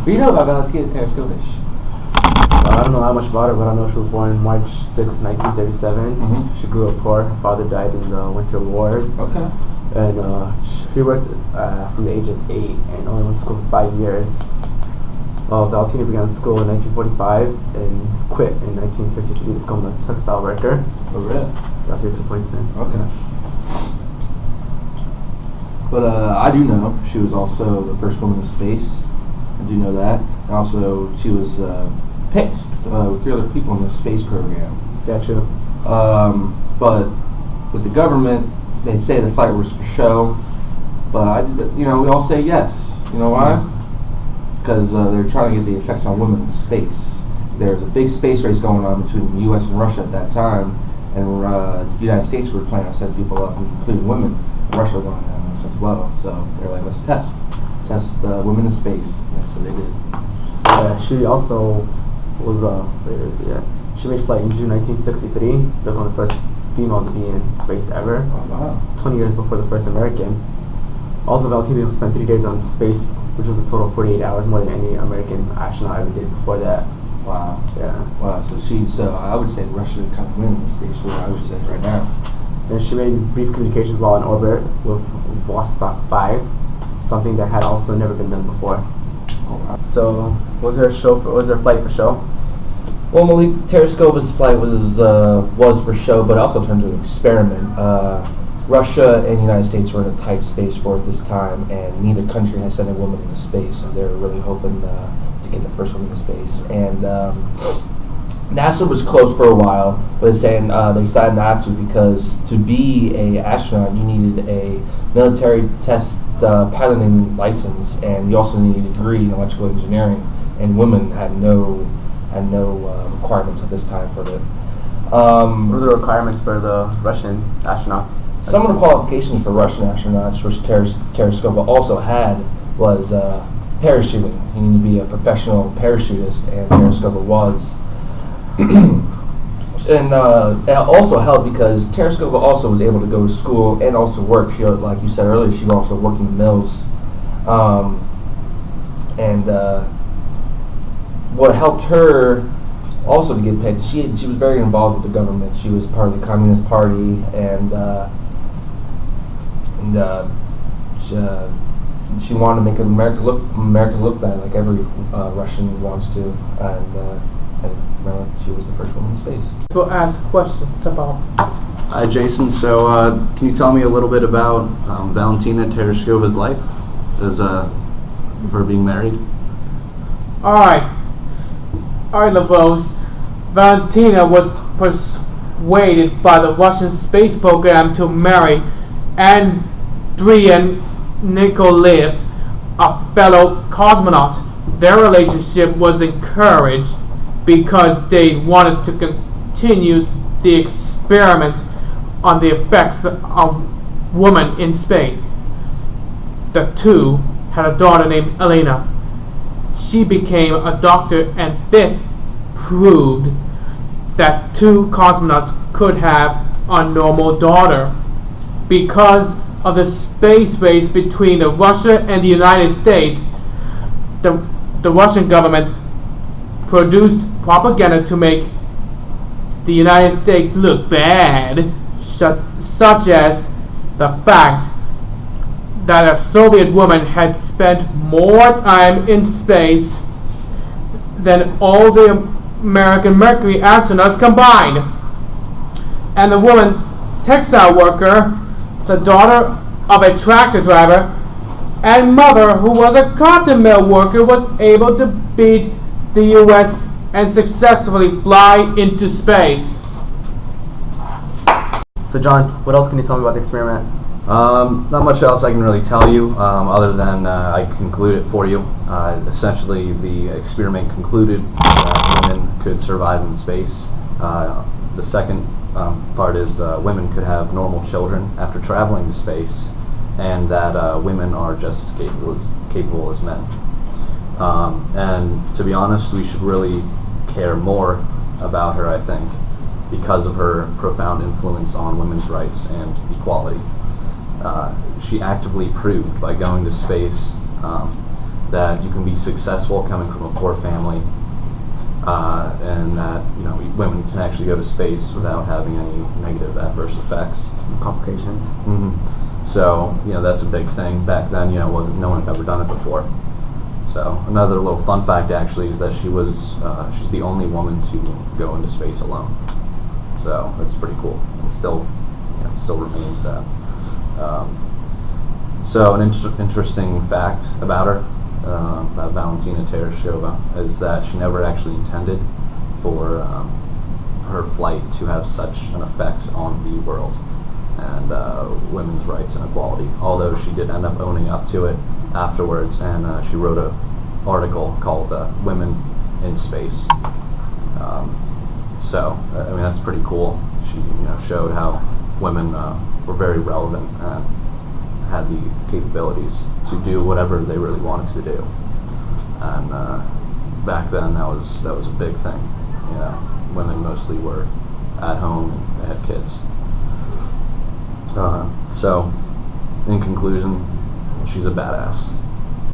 What do you know about Valentina Tereshkova? I don't know how much about her, but I know she was born March 6, 1937. Mm-hmm. She grew up poor. Her father died in the Winter War. Okay. And she worked from the age of 8 and only went to school for 5 years. Valentina began school in 1945 and quit in 1952 to become a textile worker. Oh, really? That's your 2 points in. Okay. But I do know she was also the first woman in space. I do know that. And also, she was picked with 3 other people in the space program. Yeah, true. But with the government, they say the flight was for show. But we all say yes. You know why? Because they're trying to get the effects on women in space. There's a big space race going on between the U.S. and Russia at that time, and the United States were planning on sending people up, including women. Russia going on this as well. So they're like, let's test women in space. And so they did. Yeah, she also was she made flight in June 1963. Became the first female to be in space ever. Oh, wow. 20 years before the first American. Also, Valentina spent 3 days on space, which was a total of 48 hours, more than any American astronaut ever did before that. Wow. Yeah. Wow. So I would say Russia kind of win in the space war. I would say right now. And she made brief communications while in orbit with Vostok 5, something that had also never been done before. Oh, wow. So, was there a flight for show? Well, Malik, Tereskova's flight was for show, but it also turned into an experiment. Russia and the United States were in a tight space war at this time, and neither country had sent a woman into space, so they were really hoping to get the first woman into space. And NASA was closed for a while, but they decided not to, because to be an astronaut, you needed a military test piloting license, and you also needed a degree in electrical engineering, and women had no requirements at this time for it. What were the requirements for the Russian astronauts? Some of the qualifications for Russian astronauts, which Tereshkova also had, was parachuting. You need to be a professional parachutist, and Tereshkova was. And it also helped because Tereshkova also was able to go to school and also work. She, like you said earlier, she also worked in the mills. What helped her also to get paid, she was very involved with the government. She was part of the Communist Party, and she wanted to make America look bad, like every Russian wants to. And she was the first woman in space. To ask questions about. Hi, Jason. So, can you tell me a little bit about Valentina Tereshkova's life as her being married? All right, Lavos. Valentina was persuaded by the Russian space program to marry Andrei Nikolaev, a fellow cosmonaut. Their relationship was encouraged because they wanted to continue the experiment on the effects of women in space. The two had a daughter named Elena. She became a doctor, and this proved that 2 cosmonauts could have a normal daughter. Because of the space race between Russia and the United States, the Russian government produced propaganda to make the United States look bad, such as the fact that a Soviet woman had spent more time in space than all the American Mercury astronauts combined. And the woman textile worker, the daughter of a tractor driver, and mother who was a cotton mill worker, was able to beat the U.S. and successfully fly into space. So John, what else can you tell me about the experiment? Not much else I can really tell you, other than I conclude it for you. Essentially, the experiment concluded that women could survive in space. The second part is women could have normal children after traveling to space, and that women are just capable as men. And to be honest, we should really care more about her, I think, because of her profound influence on women's rights and equality. She actively proved by going to space that you can be successful coming from a poor family, and that women can actually go to space without having any negative adverse effects, Complications. So that's a big thing back then. No one had ever done it before. So another little fun fact actually is that she's the only woman to go into space alone. So that's pretty cool. It still remains that. So an interesting fact about her, about Valentina Tereshkova, is that she never actually intended for her flight to have such an effect on the world and women's rights and equality. Although she did end up owning up to it afterwards, and she wrote an article called "Women in Space." So that's pretty cool. She showed how women were very relevant and had the capabilities to do whatever they really wanted to do. And back then, that was a big thing. Women mostly were at home and they had kids. So, in conclusion, she's a badass.